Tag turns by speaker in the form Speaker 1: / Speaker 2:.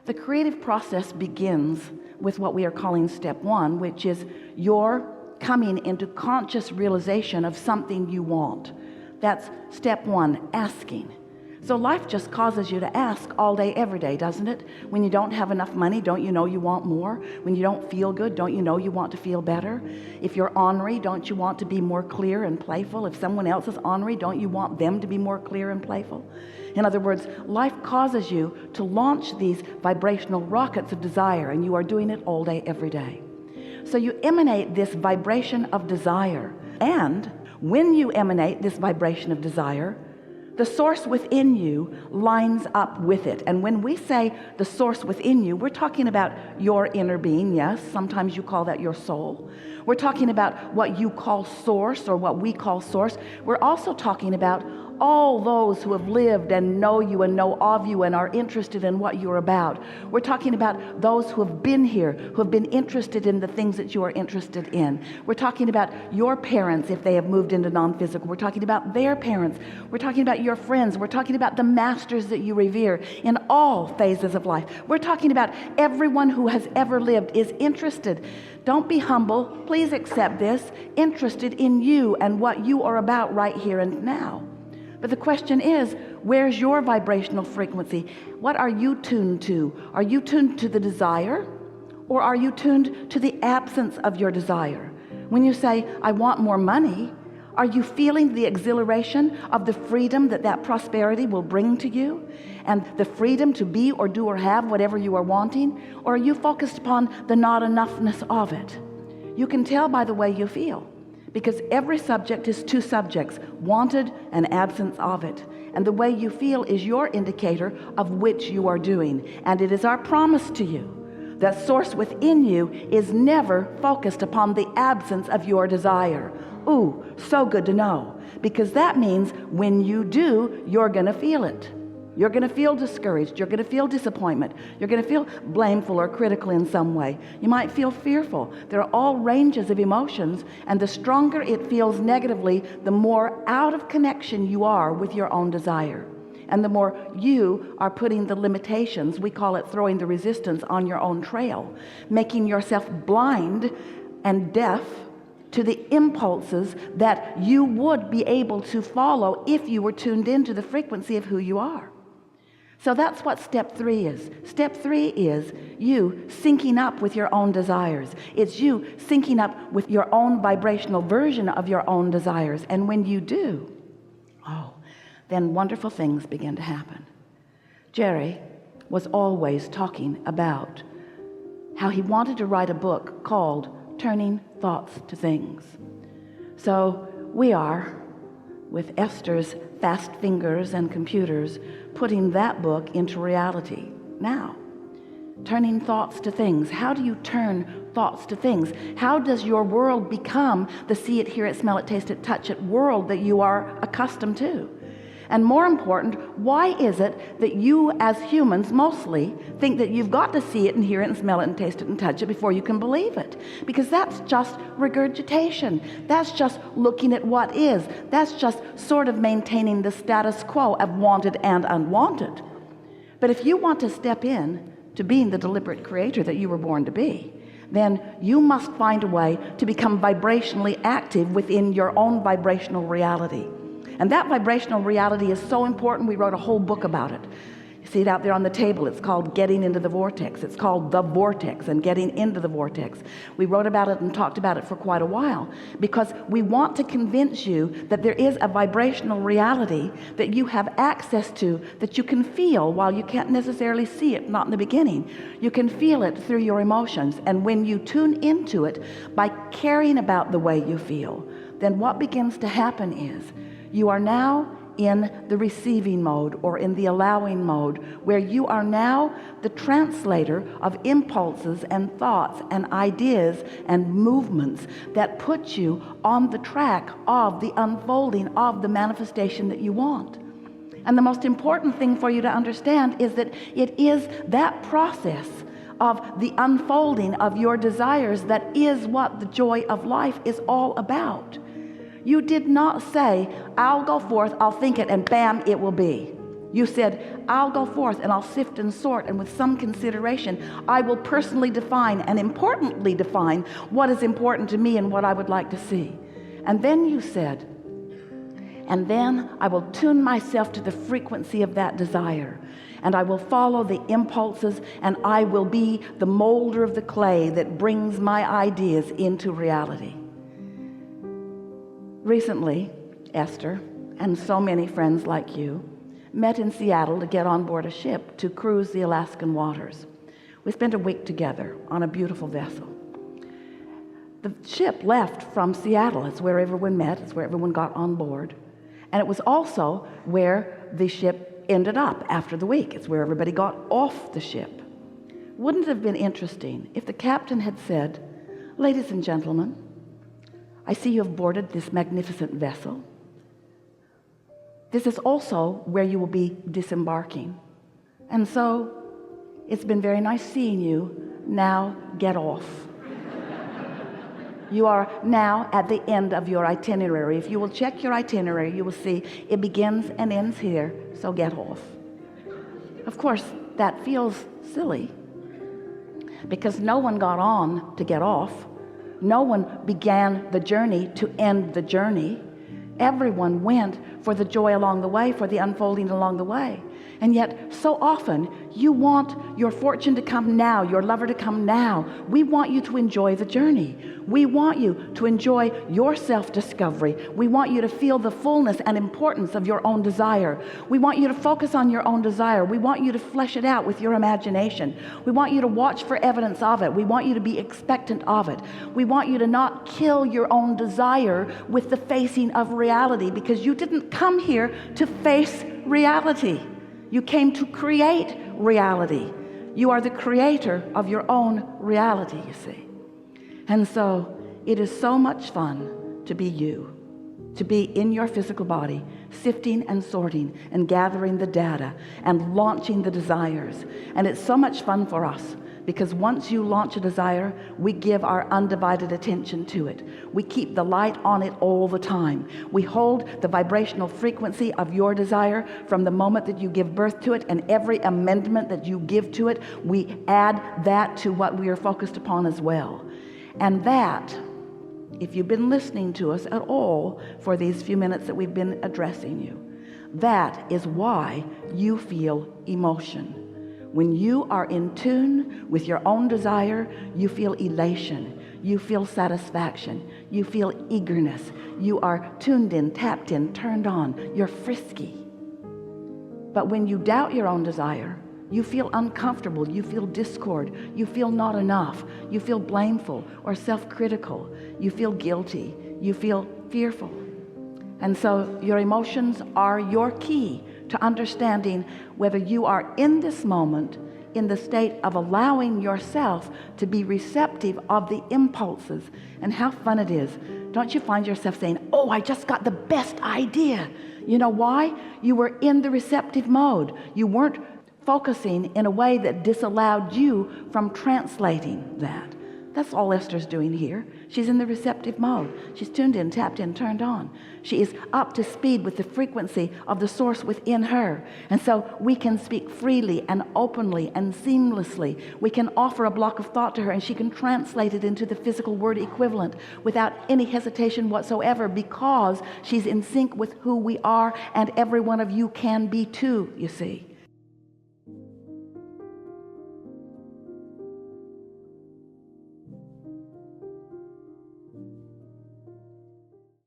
Speaker 1: The creative process begins with what we are calling step one, which is your coming into conscious realization of something you want. That's step one, asking. So life just causes you to ask all day, every day, doesn't it? When you don't have enough money, don't you know you want more? When you don't feel good, don't you know you want to feel better? If you're ornery, don't you want to be more clear and playful? If someone else is ornery, don't you want them to be more clear and playful? In other words, life causes you to launch these vibrational rockets of desire, and you are doing it all day, every day. So you emanate this vibration of desire, and when you emanate this vibration of desire, the source within you lines up with it. And when we say the source within you, we're talking about your inner being. Yes, sometimes you call that your soul. We're talking about what you call source, or what we call source. We're also talking about all those who have lived and know you and know of you and are interested in what you're about. We're talking about those who have been here, who have been interested in the things that you are interested in. We're talking about your parents if they have moved into non-physical. We're talking about their parents. We're talking about your friends. We're talking about the masters that you revere in all phases of life. We're talking about everyone who has ever lived is interested. Don't be humble. Please accept this. Interested in you and what you are about right here and now. But the question is, where's your vibrational frequency? What are you tuned to? Are you tuned to the desire, or are you tuned to the absence of your desire? When you say, I want more money, are you feeling the exhilaration of the freedom that that prosperity will bring to you, and the freedom to be or do or have whatever you are wanting? Or are you focused upon the not enoughness of it? You can tell by the way you feel, because every subject is two subjects, wanted and absence of it. And the way you feel is your indicator of which you are doing. And it is our promise to you that source within you is never focused upon the absence of your desire. Ooh, so good to know, because that means when you do, you're going to feel it. You're going to feel discouraged. You're going to feel disappointment. You're going to feel blameful or critical in some way. You might feel fearful. There are all ranges of emotions, and the stronger it feels negatively, the more out of connection you are with your own desire. And the more you are putting the limitations, we call it throwing the resistance, on your own trail, making yourself blind and deaf to the impulses that you would be able to follow if you were tuned into the frequency of who you are. So that's what step three is. Step three is you syncing up with your own desires. It's you syncing up with your own vibrational version of your own desires. And when you do, then wonderful things begin to happen. Jerry was always talking about how he wanted to write a book called Turning Thoughts to Things. So we are, with Esther's fast fingers and computers, putting that book into reality now. Turning thoughts to things. How do you turn thoughts to things? How does your world become the see it, hear it, smell it, taste it, touch it world that you are accustomed to? And more important, why is it that you as humans mostly think that you've got to see it and hear it and smell it and taste it and touch it before you can believe it? Because that's just regurgitation. That's just looking at what is. That's just sort of maintaining the status quo of wanted and unwanted. But if you want to step in to being the deliberate creator that you were born to be, then you must find a way to become vibrationally active within your own vibrational reality. And that vibrational reality is so important, we wrote a whole book about it. You see it out there on the table. It's called Getting Into the Vortex. It's called The Vortex and Getting Into the Vortex. We wrote about it and talked about it for quite a while, because we want to convince you that there is a vibrational reality that you have access to, that you can feel while you can't necessarily see it, not in the beginning. You can feel it through your emotions. And when you tune into it by caring about the way you feel, then what begins to happen is you are now in the receiving mode, or in the allowing mode, where you are now the translator of impulses and thoughts and ideas and movements that put you on the track of the unfolding of the manifestation that you want. And the most important thing for you to understand is that it is that process of the unfolding of your desires that is what the joy of life is all about. You did not say, I'll go forth, I'll think it, and bam, it will be. You said, I'll go forth and I'll sift and sort, and with some consideration, I will personally define and importantly define what is important to me and what I would like to see. And then you said, and then I will tune myself to the frequency of that desire, and I will follow the impulses, and I will be the molder of the clay that brings my ideas into reality. Recently, Esther and so many friends like you met in Seattle to get on board a ship to cruise the Alaskan waters. We spent a week together on a beautiful vessel. The ship left from Seattle. It's where everyone met. It's where everyone got on board. And it was also where the ship ended up after the week. It's where everybody got off the ship. Wouldn't it have been interesting if the captain had said, ladies and gentlemen, I see you have boarded this magnificent vessel. This is also where you will be disembarking. And so it's been very nice seeing you. Now get off. You are now at the end of your itinerary. If you will check your itinerary, you will see it begins and ends here, so get off. Of course, that feels silly because no one got on to get off. No one began the journey to end the journey. Everyone went for the joy along the way, for the unfolding along the way. And yet, so often, you want your fortune to come now, your lover to come now. We want you to enjoy the journey. We want you to enjoy your self-discovery. We want you to feel the fullness and importance of your own desire. We want you to focus on your own desire. We want you to flesh it out with your imagination. We want you to watch for evidence of it. We want you to be expectant of it. We want you to not kill your own desire with the facing of reality, because you didn't come here to face reality. You came to create reality. You are the creator of your own reality, you see. And so it is so much fun to be you, to be in your physical body, sifting and sorting and gathering the data and launching the desires. And it's so much fun for us, because once you launch a desire, we give our undivided attention to it. We keep the light on it all the time. We hold the vibrational frequency of your desire from the moment that you give birth to it, and every amendment that you give to it, we add that to what we are focused upon as well. And that, if you've been listening to us at all for these few minutes that we've been addressing you, that is why you feel emotion. When you are in tune with your own desire, you feel elation, you feel satisfaction, you feel eagerness, you are tuned in, tapped in, turned on, you're frisky. But when you doubt your own desire, you feel uncomfortable, you feel discord, you feel not enough, you feel blameful or self-critical, you feel guilty, you feel fearful. And so your emotions are your key to understanding whether you are in this moment in the state of allowing yourself to be receptive of the impulses. And how fun it is. Don't you find yourself saying, oh, I just got the best idea. You know why? You were in the receptive mode. You weren't focusing in a way that disallowed you from translating that. That's all Esther's doing here. She's in the receptive mode. She's tuned in, tapped in, turned on. She is up to speed with the frequency of the source within her. And so we can speak freely and openly and seamlessly. We can offer a block of thought to her, and she can translate it into the physical word equivalent without any hesitation whatsoever, because she's in sync with who we are, and every one of you can be too, you see.